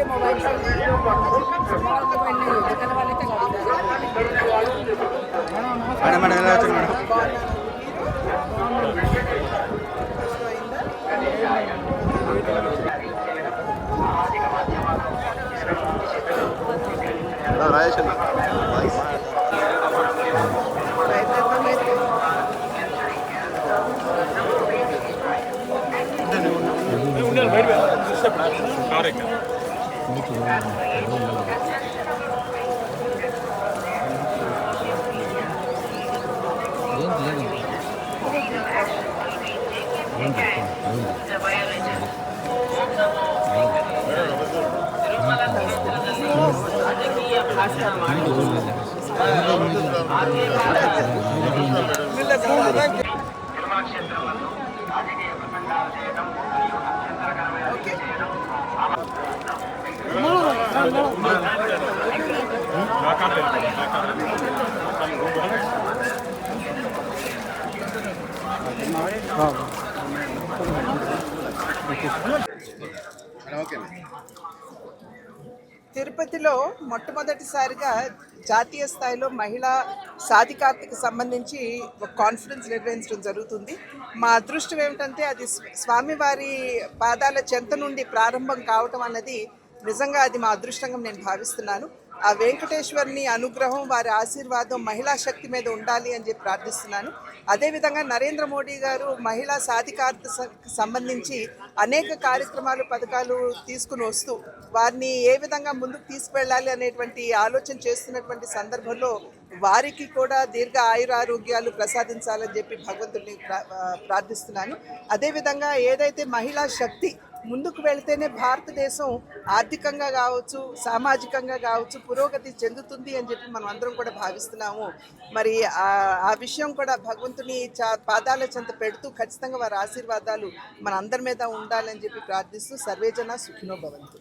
Mobile नहीं दुकान वाले మేడం మేడం ఎలా వచ్చారు మేడం? రాజేష్ తిరుపతిలో మొట్టమొదటిసారిగా జాతీయ స్థాయిలో మహిళా సాధికారతకు సంబంధించి ఒక కాన్ఫరెన్స్ నిర్వహించడం జరుగుతుంది. మా అదృష్టం ఏమిటంటే అది స్వామివారి పాదాల చెంత నుండి ప్రారంభం కావటం అన్నది నిజంగా అది మా అదృష్టంగా నేను భావిస్తున్నాను. ఆ వెంకటేశ్వరుని అనుగ్రహం, వారి ఆశీర్వాదం మహిళా శక్తి మీద ఉండాలి అని చెప్పి ప్రార్థిస్తున్నాను. అదేవిధంగా నరేంద్ర మోడీ గారు మహిళా సాధికారతకు సంబంధించి అనేక కార్యక్రమాలు, పథకాలు తీసుకుని వస్తూ వారిని ఏ విధంగా ముందుకు తీసుకువెళ్ళాలి అనేటువంటి ఆలోచన చేస్తున్నటువంటి సందర్భంలో వారికి కూడా దీర్ఘ ఆయురారోగ్యాలు ప్రసాదించాలని చెప్పి భగవంతుడిని ప్రార్థిస్తున్నాను. అదేవిధంగా ఏదైతే మహిళా శక్తి ముందుకు వెళితేనే భారతదేశం ఆర్థికంగా కావచ్చు, సామాజికంగా కావచ్చు పురోగతి చెందుతుంది అని చెప్పి మనం అందరం కూడా భావిస్తున్నాము. మరి ఆ విషయం కూడా భగవంతుని పాదాల చెంత పెడుతూ ఖచ్చితంగా వారి ఆశీర్వాదాలు మన అందరి మీద ఉండాలని చెప్పి ప్రార్థిస్తూ సర్వేజన సుఖినో భవంతు.